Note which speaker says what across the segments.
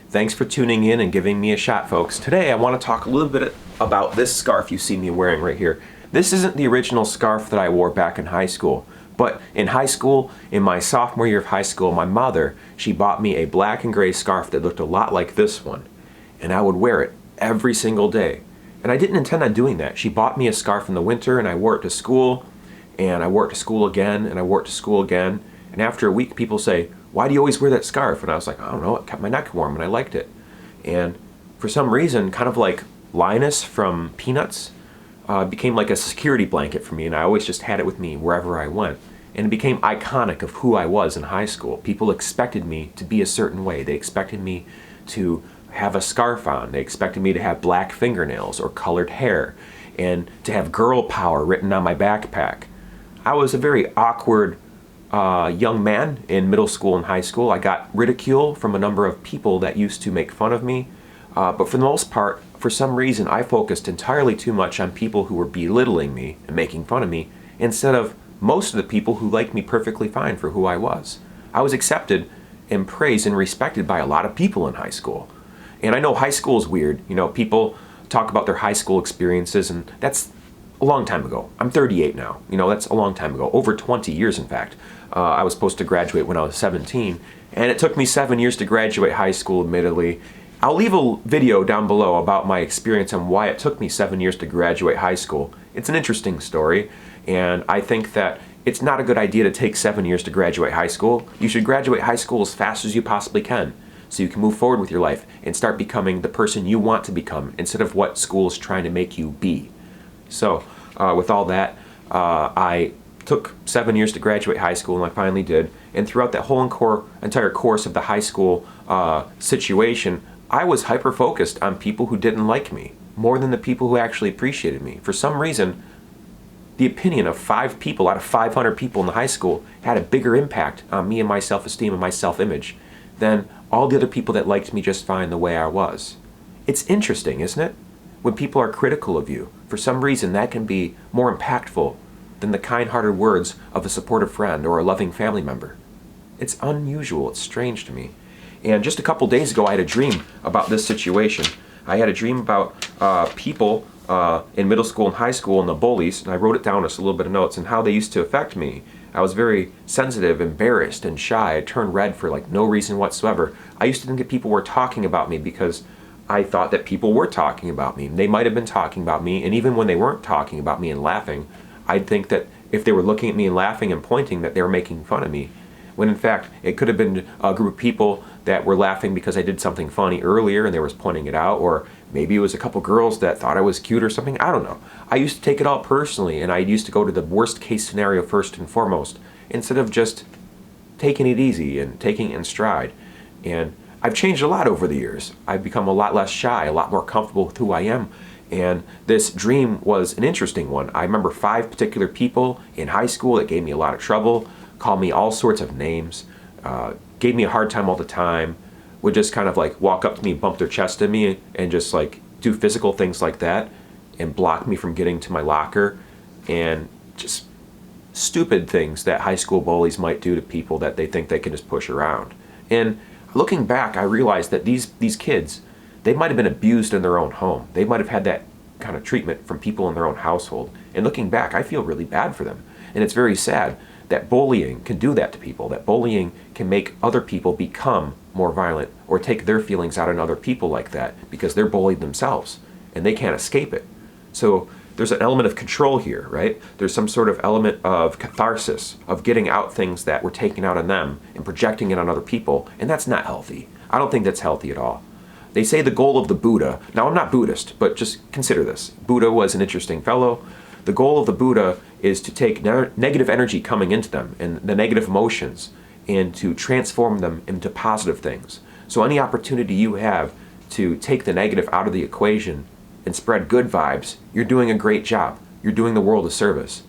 Speaker 1: Thanks for tuning in and giving me a shot, folks. Today I want to talk a little bit about this scarf you see me wearing right here. This isn't the original scarf that I wore back in high school, but in high school, in my sophomore year of high school, my mother, she bought me a black and gray scarf that looked a lot like this one, and I would wear it every single day. And I didn't intend on doing that. She bought me a scarf in the winter and I wore it to school, and I wore it to school again, and I wore it to school again. And after a week, people say, "Why do you always wear that scarf?" And I was like, "I don't know, it kept my neck warm and I liked it." And for some reason, kind of like Linus from Peanuts, became like a security blanket for me, and I always just had it with me wherever I went. And it became iconic of who I was in high school. People expected me to be a certain way. They expected me to have a scarf on. They expected me to have black fingernails or colored hair and to have girl power written on my backpack. I was a very awkward young man in middle school and high school. I got ridicule from a number of people that used to make fun of me. But for the most part, for some reason, I focused entirely too much on people who were belittling me and making fun of me instead of most of the people who liked me perfectly fine for who I was. I was accepted and praised and respected by a lot of people in high school. And I know high school is weird. You know, people talk about their high school experiences, and that's a long time ago. I'm 38 now. You know, that's a long time ago. Over 20 years, in fact. I was supposed to graduate when I was 17, and it took me 7 years to graduate high school, admittedly. I'll leave a video down below about my experience and why it took me 7 years to graduate high school. It's an interesting story, and I think that it's not a good idea to take 7 years to graduate high school. You should graduate high school as fast as you possibly can, so you can move forward with your life and start becoming the person you want to become instead of what school is trying to make you be. So, with all that, I took 7 years to graduate high school, and I finally did. And throughout that whole entire course of the high school situation, I was hyper-focused on people who didn't like me, more than the people who actually appreciated me. For some reason, the opinion of 5 people out of 500 people in the high school had a bigger impact on me and my self-esteem and my self-image than all the other people that liked me just fine the way I was. It's interesting, isn't it? When people are critical of you, for some reason that can be more impactful than the kind-hearted words of a supportive friend or a loving family member. It's unusual, it's strange to me. And just a couple days ago I had a dream about this situation. I had a dream about people in middle school and high school and the bullies, and I wrote it down as a little bit of notes, and how they used to affect me. I was very sensitive, embarrassed, and shy. I turned red for like no reason whatsoever. I used to think that people were talking about me because I thought that people were talking about me. They might have been talking about me, and even when they weren't talking about me and laughing, I'd think that if they were looking at me and laughing and pointing, that they were making fun of me. When in fact, it could have been a group of people that were laughing because I did something funny earlier and they were pointing it out, or maybe it was a couple girls that thought I was cute or something. I don't know. I used to take it all personally, and I used to go to the worst case scenario first and foremost, instead of just taking it easy and taking it in stride. And I've changed a lot over the years. I've become a lot less shy, a lot more comfortable with who I am. And this dream was an interesting one. I remember 5 particular people in high school that gave me a lot of trouble, called me all sorts of names, gave me a hard time all the time, would just kind of like walk up to me, bump their chest at me, and just like do physical things like that, and block me from getting to my locker, and just stupid things that high school bullies might do to people that they think they can just push around. And looking back, I realized that these kids, they might have been abused in their own home. They might have had that kind of treatment from people in their own household. And looking back, I feel really bad for them. And it's very sad that bullying can do that to people, that bullying can make other people become more violent or take their feelings out on other people like that because they're bullied themselves and they can't escape it. So there's an element of control here, right? There's some sort of element of catharsis, of getting out things that were taken out on them and projecting it on other people, and that's not healthy. I don't think that's healthy at all. They say the goal of the Buddha, now I'm not Buddhist, but just consider this. Buddha was an interesting fellow. The goal of the Buddha is to take negative energy coming into them and the negative emotions and to transform them into positive things. So any opportunity you have to take the negative out of the equation and spread good vibes, you're doing a great job. You're doing the world a service.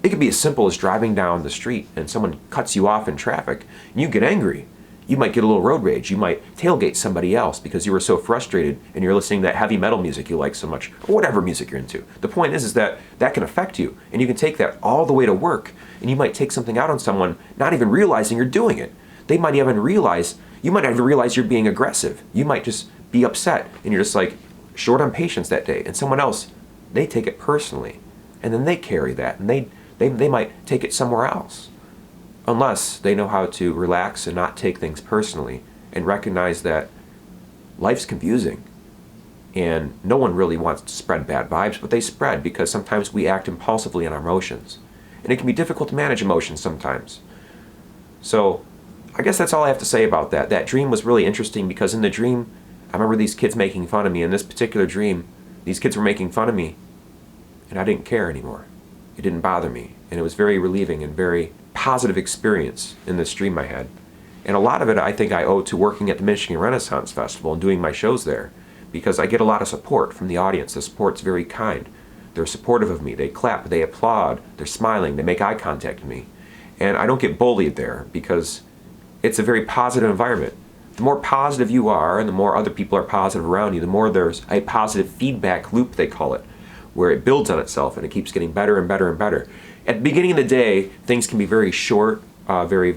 Speaker 1: It could be as simple as driving down the street and someone cuts you off in traffic and you get angry. You might get a little road rage. You might tailgate somebody else because you were so frustrated and you're listening to that heavy metal music you like so much, or whatever music you're into. The point is that that can affect you, and you can take that all the way to work, and you might take something out on someone not even realizing you're doing it. They might even realize You might not even realize you're being aggressive. You might just be upset and you're just like short on patience that day. And someone else, they take it personally. And then they carry that and they might take it somewhere else. Unless they know how to relax and not take things personally and recognize that life's confusing. And no one really wants to spread bad vibes, but they spread because sometimes we act impulsively on our emotions. And it can be difficult to manage emotions sometimes. So I guess that's all I have to say about that. That dream was really interesting because in the dream, I remember these kids making fun of me. In this particular dream, these kids were making fun of me, and I didn't care anymore. It didn't bother me. And it was very relieving and very positive experience in this dream I had. And a lot of it I think I owe to working at the Michigan Renaissance Festival and doing my shows there, because I get a lot of support from the audience. The support's very kind. They're supportive of me. They clap, they applaud, they're smiling, they make eye contact with me. And I don't get bullied there because it's a very positive environment. The more positive you are and the more other people are positive around you, the more there's a positive feedback loop, they call it, where it builds on itself and it keeps getting better and better and better. At the beginning of the day, things can be very short, very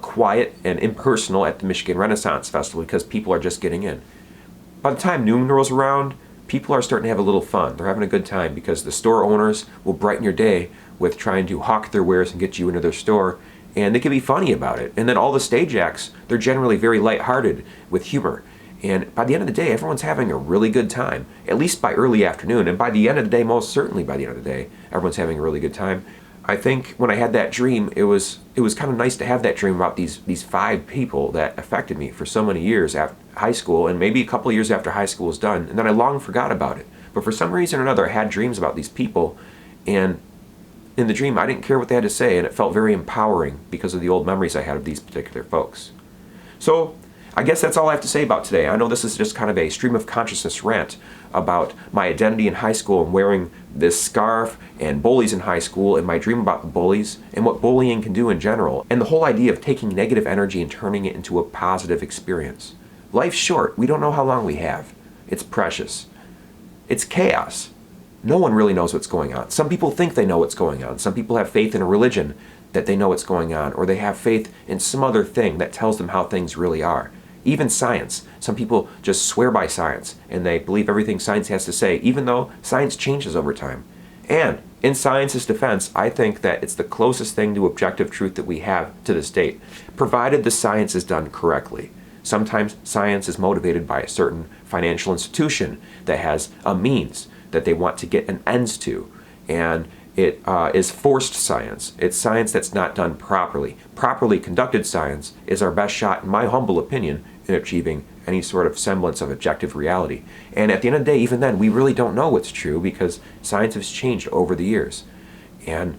Speaker 1: quiet and impersonal at the Michigan Renaissance Festival because people are just getting in. By the time noon rolls around, people are starting to have a little fun. They're having a good time because the store owners will brighten your day with trying to hawk their wares and get you into their store, and they can be funny about it. And then all the stage acts, they're generally very lighthearted with humor. And by the end of the day, everyone's having a really good time, at least by early afternoon. And by the end of the day, most certainly by the end of the day, everyone's having a really good time. I think when I had that dream, it was kind of nice to have that dream about these 5 people that affected me for so many years after high school, and maybe a couple of years after high school was done, and then I long forgot about it. But for some reason or another, I had dreams about these people, and in the dream, I didn't care what they had to say, and it felt very empowering because of the old memories I had of these particular folks. So I guess that's all I have to say about today. I know this is just kind of a stream of consciousness rant about my identity in high school and wearing this scarf and bullies in high school and my dream about the bullies and what bullying can do in general, and the whole idea of taking negative energy and turning it into a positive experience. Life's short. We don't know how long we have. It's precious. It's chaos. No one really knows what's going on. Some people think they know what's going on. Some people have faith in a religion that they know what's going on, or they have faith in some other thing that tells them how things really are. Even science. Some people just swear by science and they believe everything science has to say, even though science changes over time. And in science's defense, I think that it's the closest thing to objective truth that we have to this date, provided the science is done correctly. Sometimes science is motivated by a certain financial institution that has a means that they want to get an ends to, and it is forced science. It's science that's not done properly. Properly conducted science is our best shot, in my humble opinion, in achieving any sort of semblance of objective reality. And at the end of the day, even then, we really don't know what's true because science has changed over the years. And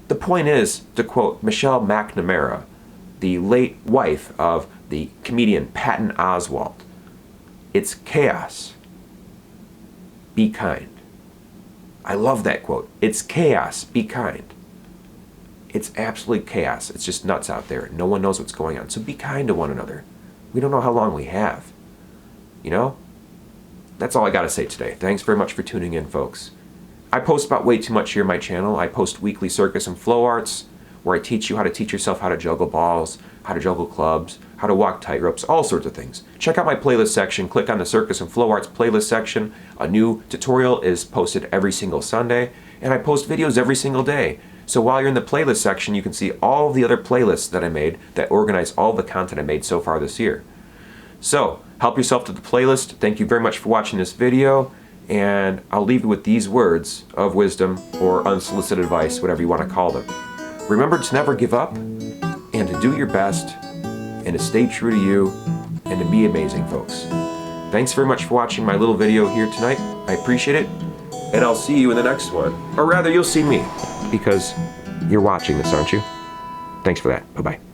Speaker 1: the point is, to quote Michelle McNamara, the late wife of the comedian Patton Oswalt, it's chaos. Be kind. I love that quote. It's chaos. Be kind. It's absolute chaos. It's just nuts out there. No one knows what's going on. So be kind to one another. We don't know how long we have. You know? That's all I got to say today. Thanks very much for tuning in, folks. I post about way too much here on my channel. I post weekly circus and flow arts, where I teach you how to teach yourself how to juggle balls, how to juggle clubs, how to walk tightropes, all sorts of things. Check out my playlist section. Click on the Circus and Flow Arts playlist section. A new tutorial is posted every single Sunday, and I post videos every single day. So while you're in the playlist section, you can see all of the other playlists that I made that organize all the content I made so far this year. So help yourself to the playlist. Thank you very much for watching this video, and I'll leave you with these words of wisdom or unsolicited advice, whatever you want to call them. Remember to never give up, and to do your best, and to stay true to you, and to be amazing, folks. Thanks very much for watching my little video here tonight. I appreciate it, and I'll see you in the next one. Or rather, you'll see me, because you're watching this, aren't you? Thanks for that. Bye-bye.